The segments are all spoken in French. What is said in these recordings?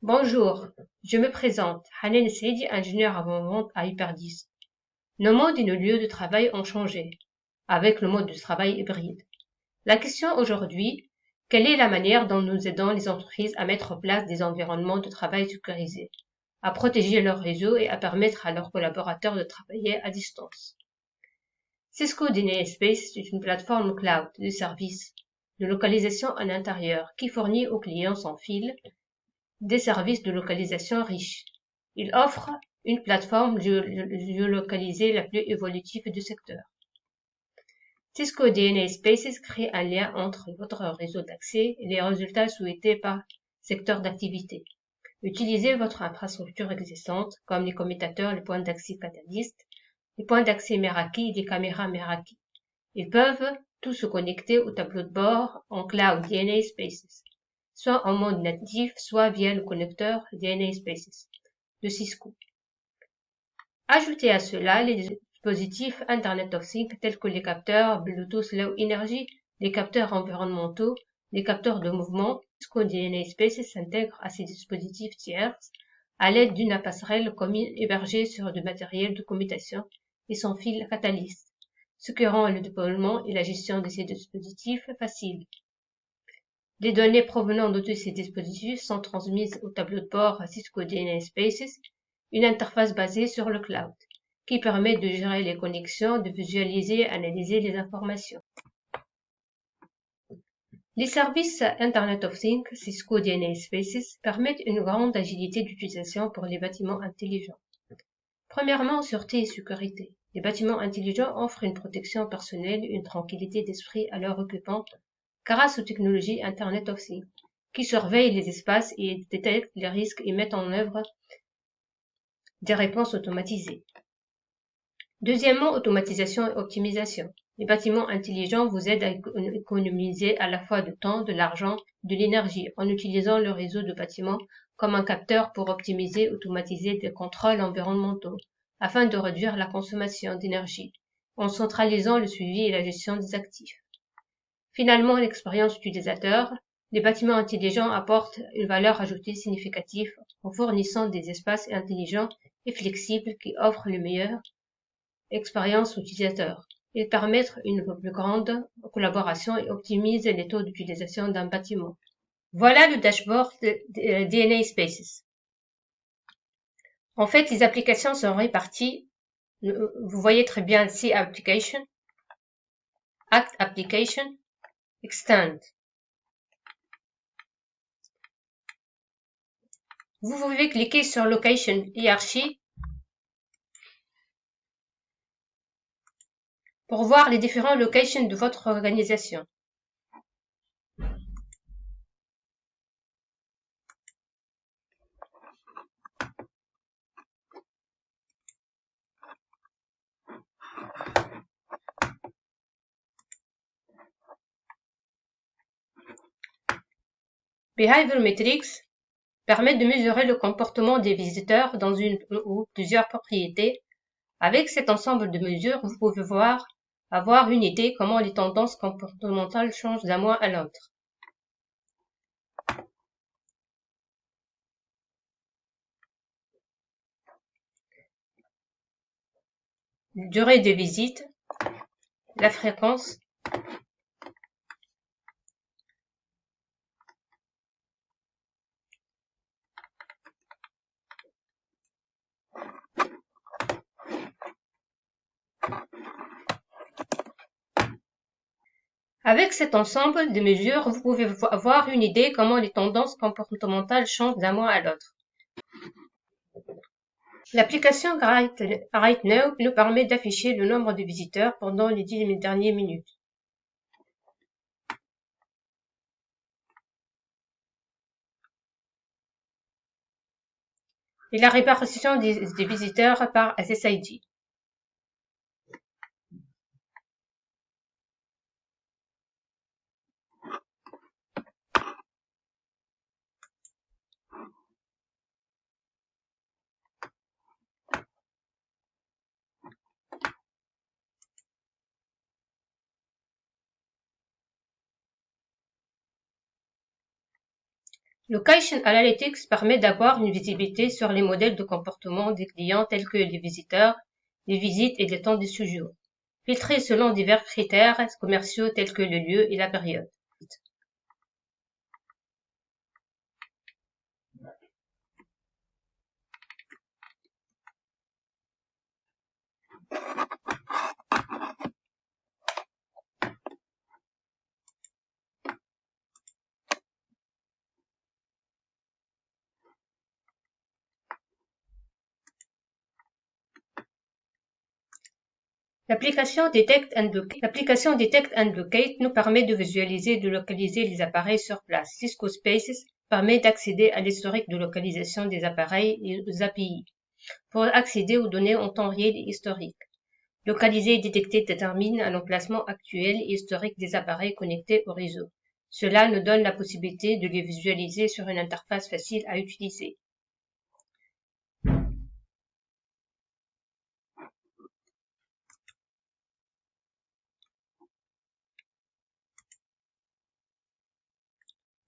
Bonjour, je me présente, Hanen Seydi, ingénieur avant-vente à Hyperdis. Nos modes et nos lieux de travail ont changé, avec le mode de travail hybride. La question aujourd'hui, quelle est la manière dont nous aidons les entreprises à mettre en place des environnements de travail sécurisés, à protéger leur réseau et à permettre à leurs collaborateurs de travailler à distance? Cisco DNA Space est une plateforme cloud de services de localisation en intérieur qui fournit aux clients sans fil des services de localisation riches. Il offre une plateforme géolocalisée la plus évolutive du secteur. Cisco DNA Spaces crée un lien entre votre réseau d'accès et les résultats souhaités par secteur d'activité. Utilisez votre infrastructure existante comme les commutateurs, les points d'accès Catalyst, les points d'accès Meraki et les caméras Meraki. Ils peuvent tous se connecter au tableau de bord en Cloud DNA Spaces, soit en mode natif, soit via le connecteur DNA Spaces de Cisco. Ajoutez à cela les dispositifs Internet of Things tels que les capteurs Bluetooth Low Energy, les capteurs environnementaux, les capteurs de mouvement. Cisco DNA Spaces s'intègre à ces dispositifs tiers à l'aide d'une passerelle commune hébergée sur du matériel de commutation et sans fil Catalyst, ce qui rend le déploiement et la gestion de ces dispositifs facile. Les données provenant de tous ces dispositifs sont transmises au tableau de bord Cisco DNA Spaces, une interface basée sur le cloud, qui permet de gérer les connexions, de visualiser et analyser les informations. Les services Internet of Things Cisco DNA Spaces permettent une grande agilité d'utilisation pour les bâtiments intelligents. Premièrement, sûreté et sécurité. Les bâtiments intelligents offrent une protection personnelle et une tranquillité d'esprit à leurs occupants grâce aux technologies Internet of Things, qui surveillent les espaces et détectent les risques et mettent en œuvre des réponses automatisées. Deuxièmement, automatisation et optimisation. Les bâtiments intelligents vous aident à économiser à la fois du temps, de l'argent, de l'énergie en utilisant le réseau de bâtiments comme un capteur pour optimiser et automatiser des contrôles environnementaux afin de réduire la consommation d'énergie en centralisant le suivi et la gestion des actifs. Finalement, l'expérience utilisateur. Les bâtiments intelligents apportent une valeur ajoutée significative en fournissant des espaces intelligents et flexibles qui offrent le meilleur expérience utilisateur. Ils permettent une plus grande collaboration et optimisent les taux d'utilisation d'un bâtiment. Voilà le dashboard de DNA Spaces. En fait, les applications sont réparties. Vous voyez très bien C Application, Act Application, Extend. Vous pouvez cliquer sur Location Hiérarchie pour voir les différents locations de votre organisation. Behavior Metrics permet de mesurer le comportement des visiteurs dans une ou plusieurs propriétés. Avec cet ensemble de mesures, vous pouvez avoir une idée comment les tendances comportementales changent d'un mois à l'autre. Durée des visites, la fréquence, Avec cet ensemble de mesures, vous pouvez avoir une idée comment les tendances comportementales changent d'un mois à l'autre. L'application Right Now nous permet d'afficher le nombre de visiteurs pendant les 10 dernières minutes. Et la répartition des visiteurs par SSID. Location Analytics permet d'avoir une visibilité sur les modèles de comportement des clients tels que les visiteurs, les visites et les temps de séjour, filtrés selon divers critères commerciaux tels que le lieu et la période. L'application Detect and Locate nous permet de visualiser et de localiser les appareils sur place. Cisco Spaces permet d'accéder à l'historique de localisation des appareils et aux API pour accéder aux données en temps réel et historique. Localiser et détecter détermine un emplacement actuel et historique des appareils connectés au réseau. Cela nous donne la possibilité de les visualiser sur une interface facile à utiliser.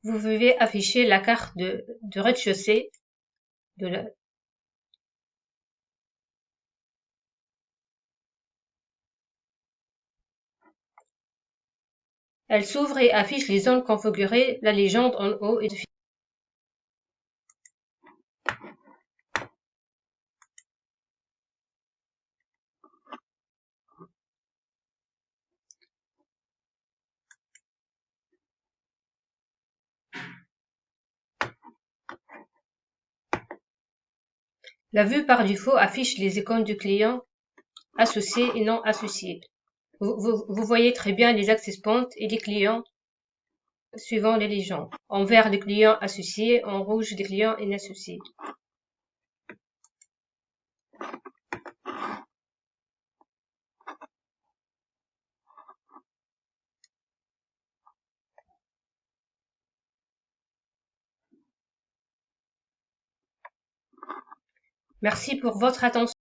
Vous pouvez afficher la carte de rez-de-chaussée de la, Elle s'ouvre et affiche les zones configurées, la légende en haut et de La vue par défaut affiche les icônes du client associés et non associés. Vous voyez très bien les access points et les clients suivant les légendes. En vert, les clients associés, en rouge, les clients inassociés. Merci pour votre attention.